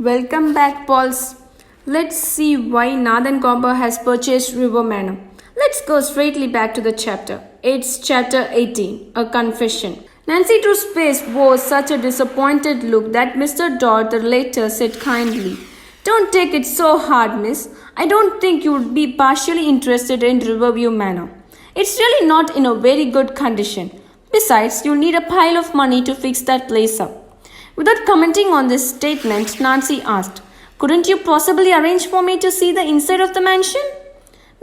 Welcome back, Pauls. Let's see why Nathan Comber has purchased River Manor. Let's go straightly back to the chapter. It's chapter 18, A Confession. Nancy Drew's face wore such a disappointed look that Mr. Dodd, the relator, said kindly, "Don't take it so hard, miss. I don't think you would be partially interested in Riverview Manor. It's really not in a very good condition. Besides, you'll need a pile of money to fix that place up." Without commenting on this statement, Nancy asked, "Couldn't you possibly arrange for me to see the inside of the mansion?"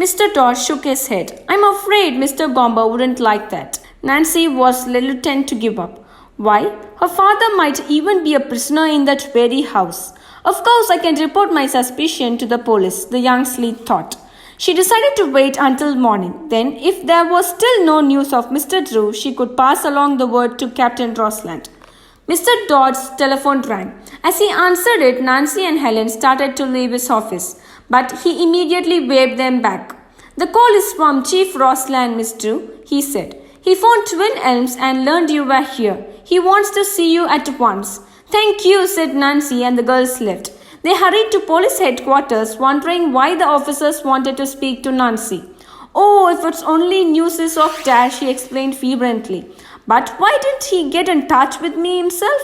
Mr. Dodd shook his head. "I'm afraid Mr. Gomber wouldn't like that." Nancy was reluctant to give up. Why? Her father might even be a prisoner in that very house. "Of course, I can report my suspicion to the police," the young sleuth thought. She decided to wait until morning. Then, if there was still no news of Mr. Drew, she could pass along the word to Captain Rosland. Mr. Dodd's telephone rang. As he answered it, Nancy and Helen started to leave his office, but he immediately waved them back. "The call is from Chief Rosland, Miss Drew," he said. "He phoned Twin Elms and learned you were here. He wants to see you at once." "Thank you," said Nancy, and the girls left. They hurried to police headquarters, wondering why the officers wanted to speak to Nancy. "Oh, if it's only news of Dad," she explained fervently. "But why didn't he get in touch with me himself?"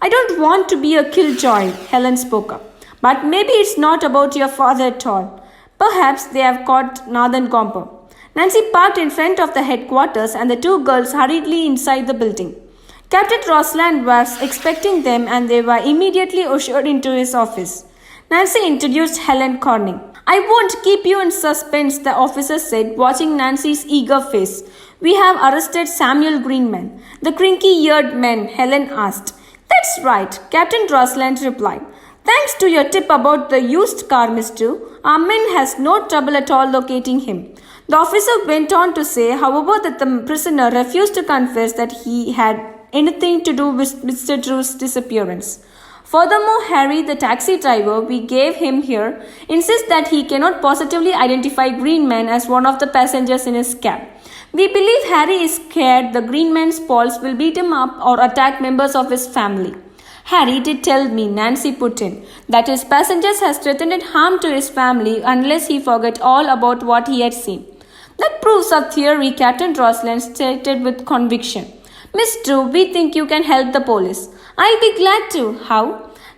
"I don't want to be a killjoy," Helen spoke up. "But maybe it's not about your father at all. Perhaps they have caught Nathan Gomber." Nancy parked in front of the headquarters and the two girls hurriedly inside the building. Captain Rosland was expecting them and they were immediately ushered into his office. Nancy introduced Helen Corning. "I won't keep you in suspense," the officer said, watching Nancy's eager face. "We have arrested Samuel Greenman." "The crinky-eared man?" Helen asked. "That's right," Captain Rosland replied. "Thanks to your tip about the used car, Miss Drew, our men has no trouble at all locating him." The officer went on to say, however, that the prisoner refused to confess that he had anything to do with Mr. Drew's disappearance. Furthermore, Harry, the taxi driver we gave him here, insists that he cannot positively identify Greenman as one of the passengers in his cab. "We believe Harry is scared the Greenman's pals will beat him up or attack members of his family." "Harry did tell me," Nancy put in, "that his passengers has threatened harm to his family unless he forget all about what he had seen." "That proves our theory," Captain Rosland stated with conviction. "Miss Drew, we think you can help the police." "I'll be glad to. How?"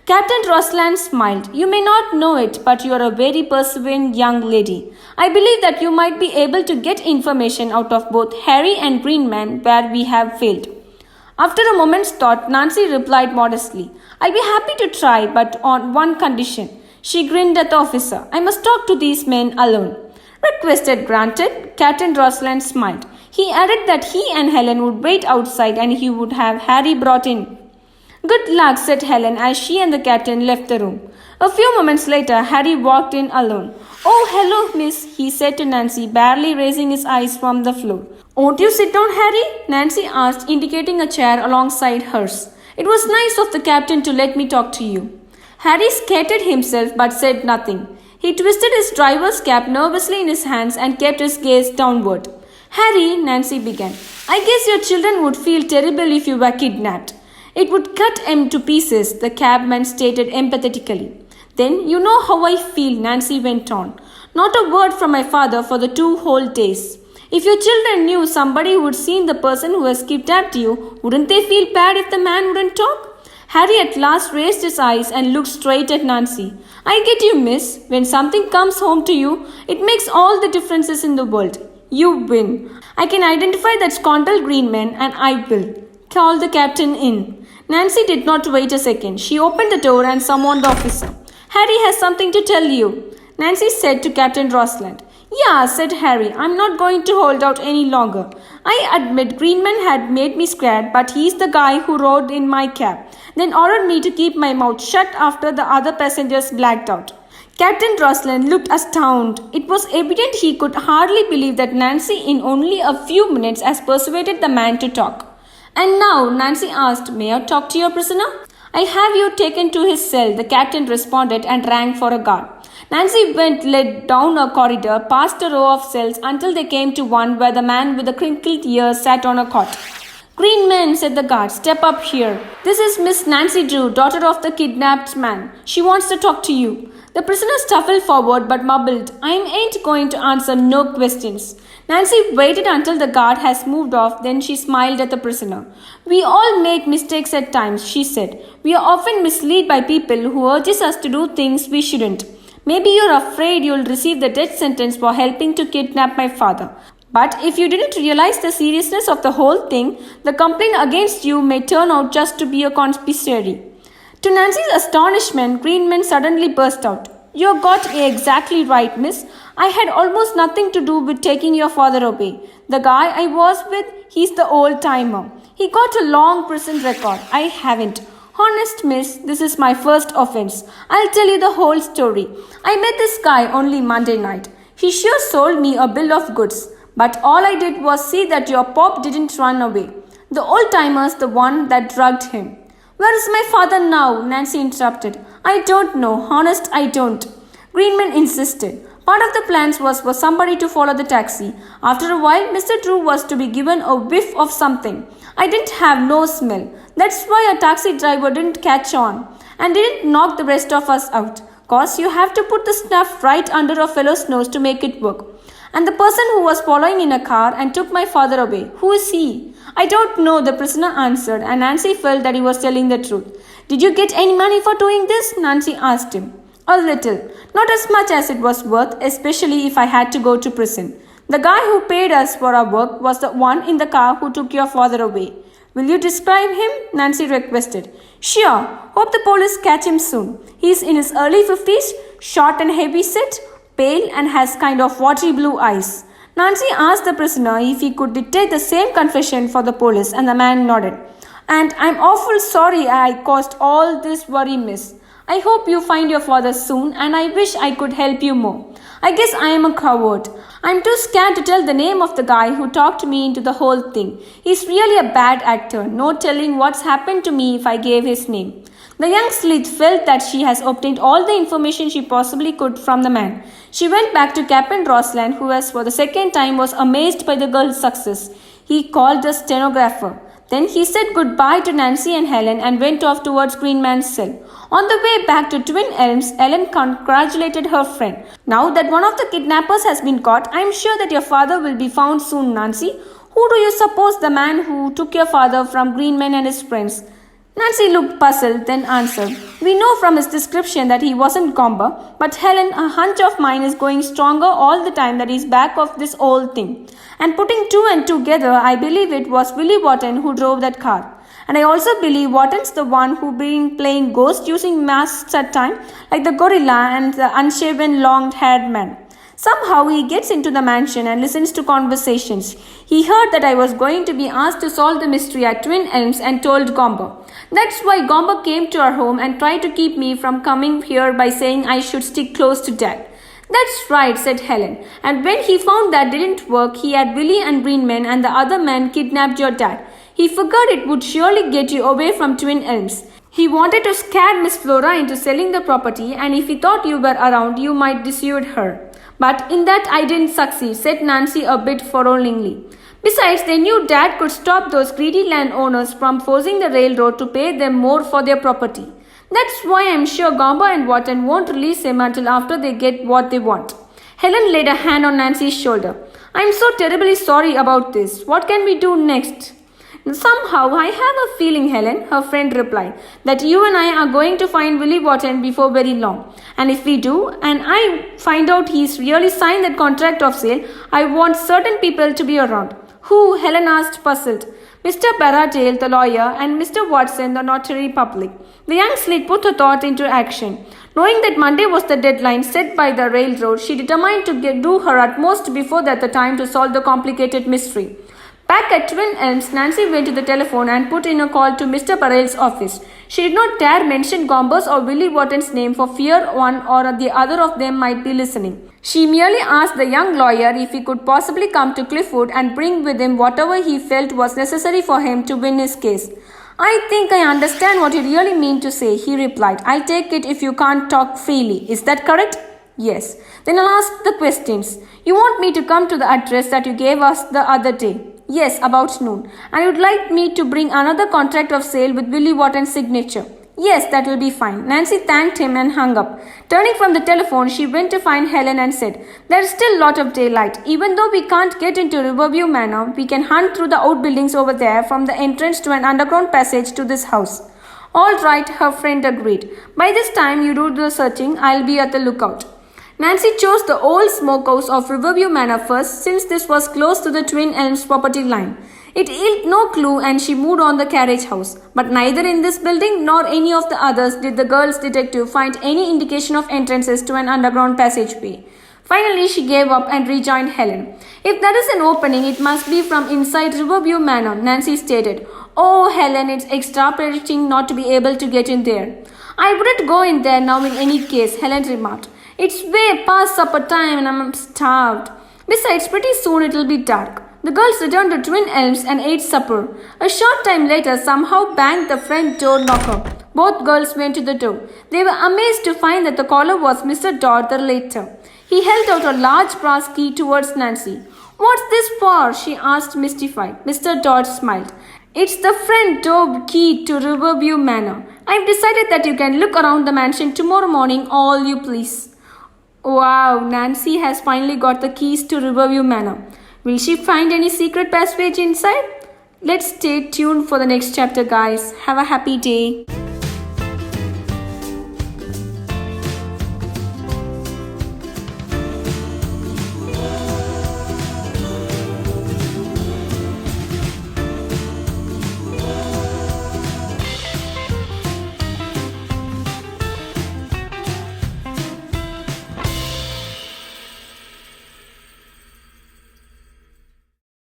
Captain Rosland smiled. "You may not know it, but you are a very persevering young lady. I believe that you might be able to get information out of both Harry and Greenman where we have failed." After a moment's thought, Nancy replied modestly, "I'll be happy to try, but on one condition." She grinned at the officer. "I must talk to these men alone." "Requested granted," Captain Rosland smiled. He added that he and Helen would wait outside and he would have Harry brought in. "Good luck," said Helen as she and the captain left the room. A few moments later, Harry walked in alone. "Oh, hello, miss," he said to Nancy, barely raising his eyes from the floor. "Won't you sit down, Harry?" Nancy asked, indicating a chair alongside hers. "It was nice of the captain to let me talk to you." Harry scattered himself but said nothing. He twisted his driver's cap nervously in his hands and kept his gaze downward. "Harry," Nancy began, "I guess your children would feel terrible if you were kidnapped." "It would cut him to pieces," the cabman stated empathetically. "Then you know how I feel," Nancy went on. "Not a word from my father for the 2 whole days. If your children knew somebody who had seen the person who has kidnapped you, wouldn't they feel bad if the man wouldn't talk?" Harry at last raised his eyes and looked straight at Nancy. "I get you, miss. When something comes home to you, it makes all the differences in the world. You win. I can identify that scoundrel Greenman and I will. Call the captain in." Nancy did not wait a second. She opened the door and summoned the officer. "Harry has something to tell you," Nancy said to Captain Rosland. "Yeah," said Harry. "I'm not going to hold out any longer. I admit Greenman had made me scared, but he's the guy who rode in my cab, then ordered me to keep my mouth shut after the other passengers blacked out." Captain Rosland looked astounded. It was evident he could hardly believe that Nancy in only a few minutes has persuaded the man to talk. "And now," Nancy asked, "may I talk to your prisoner?" "I'll have you taken to his cell," the captain responded and rang for a guard. Nancy led down a corridor, past a row of cells until they came to one where the man with the crinkled ears sat on a cot. Green men, said the guard, step up here. This is Miss Nancy Drew, daughter of the kidnapped man. She wants to talk to you. The prisoner shuffled forward but mumbled, I ain't going to answer no questions. Nancy waited until the guard has moved off, then she smiled at the prisoner. We all make mistakes at times, she said. We are often misled by people who urges us to do things we shouldn't. Maybe you're afraid you'll receive the death sentence for helping to kidnap my father. But if you didn't realize the seriousness of the whole thing, the complaint against you may turn out just to be a conspiracy. To Nancy's astonishment, Greenman suddenly burst out. You got exactly right, miss. I had almost nothing to do with taking your father away. The guy I was with, he's the old-timer. He got a long prison record. I haven't. Honest, miss, this is my first offense. I'll tell you the whole story. I met this guy only Monday night. He sure sold me a bill of goods. But all I did was see that your pop didn't run away. The old-timer's the one that drugged him. Where is my father now? Nancy interrupted. I don't know. Honest, I don't. Greenman insisted. Part of the plans was for somebody to follow the taxi. After a while, Mr. Drew was to be given a whiff of something. I didn't have no smell. That's why a taxi driver didn't catch on and didn't knock the rest of us out. Cause you have to put the snuff right under a fellow's nose to make it work. And the person who was following in a car and took my father away, who is he? I don't know, the prisoner answered, and Nancy felt that he was telling the truth. Did you get any money for doing this? Nancy asked him. A little. Not as much as it was worth, especially if I had to go to prison. The guy who paid us for our work was the one in the car who took your father away. Will you describe him? Nancy requested. Sure. Hope the police catch him soon. He's in his early 50s, short and heavy set, pale and has kind of watery blue eyes. Nancy asked the prisoner if he could dictate the same confession for the police, and the man nodded. And I'm awful sorry I caused all this worry, miss. I hope you find your father soon, and I wish I could help you more. I guess I am a coward. I'm too scared to tell the name of the guy who talked me into the whole thing. He's really a bad actor, no telling what's happened to me if I gave his name. The young sleuth felt that she has obtained all the information she possibly could from the man. She went back to Captain Rosland, who for the second time was amazed by the girl's success. He called the stenographer. Then he said goodbye to Nancy and Helen and went off towards Greenman's cell. On the way back to Twin Elms, Ellen congratulated her friend. Now that one of the kidnappers has been caught, I am sure that your father will be found soon, Nancy. Who do you suppose the man who took your father from Greenman and his friends? Nancy looked puzzled, then answered, We know from his description that he wasn't Gomber, but Helen, a hunch of mine is going stronger all the time that he's back of this old thing. And putting two and two together, I believe it was Willie Wharton who drove that car. And I also believe Wharton's the one who been playing ghost using masks at time, like the gorilla and the unshaven long-haired man. Somehow he gets into the mansion and listens to conversations. He heard that I was going to be asked to solve the mystery at Twin Elms and told Gomber. That's why Gomber came to our home and tried to keep me from coming here by saying I should stick close to Dad. That's right, said Helen. And when he found that didn't work, he had Willie and Greenman and the other man kidnapped your dad. He figured it would surely get you away from Twin Elms. He wanted to scare Miss Flora into selling the property, and if he thought you were around, you might dissuade her. But in that I didn't succeed, said Nancy a bit forlornly. Besides, they knew Dad could stop those greedy landowners from forcing the railroad to pay them more for their property. That's why I'm sure Gomber and Wharton won't release him until after they get what they want. Helen laid a hand on Nancy's shoulder. I'm so terribly sorry about this. What can we do next? Somehow I have a feeling, Helen, her friend replied, that you and I are going to find Willie Wharton before very long. And if we do, and I find out he's really signed that contract of sale, I want certain people to be around. Who? Helen asked, puzzled. Mr. Barradale, the lawyer, and Mr. Watson, the notary public. The young sleuth put her thought into action. Knowing that Monday was the deadline set by the railroad, she determined to do her utmost before that the time to solve the complicated mystery. Back at Twin Elms, Nancy went to the telephone and put in a call to Mr. Burrell's office. She did not dare mention Gomber's or Willie Wharton's name for fear one or the other of them might be listening. She merely asked the young lawyer if he could possibly come to Cliffwood and bring with him whatever he felt was necessary for him to win his case. I think I understand what you really mean to say, he replied. I'll take it if you can't talk freely. Is that correct? Yes. Then I'll ask the questions. You want me to come to the address that you gave us the other day? Yes, about noon. And you'd like me to bring another contract of sale with Willie Wharton's signature? Yes, that will be fine. Nancy thanked him and hung up. Turning from the telephone, she went to find Helen and said, There's still a lot of daylight. Even though we can't get into Riverview Manor, we can hunt through the outbuildings over there from the entrance to an underground passage to this house. All right, her friend agreed. By this time you do the searching, I'll be at the lookout. Nancy chose the old smokehouse of Riverview Manor first, since this was close to the Twin Elms property line. It yielded no clue and she moved on the carriage house. But neither in this building nor any of the others did the girl's detective find any indication of entrances to an underground passageway. Finally, she gave up and rejoined Helen. If there is an opening, it must be from inside Riverview Manor, Nancy stated. Oh, Helen, it's exasperating not to be able to get in there. I wouldn't go in there now in any case, Helen remarked. It's way past supper time and I'm starved. Besides, pretty soon it'll be dark. The girls returned to Twin Elms and ate supper. A short time later, somehow banged the front door knocker. Both girls went to the door. They were amazed to find that the caller was Mr. Dodd, the later. He held out a large brass key towards Nancy. What's this for? She asked, mystified. Mr. Dodd smiled. It's the front door key to Riverview Manor. I've decided that you can look around the mansion tomorrow morning all you please. Wow, Nancy has finally got the keys to Riverview Manor. Will she find any secret passage inside? Let's stay tuned for the next chapter, guys. Have a happy day.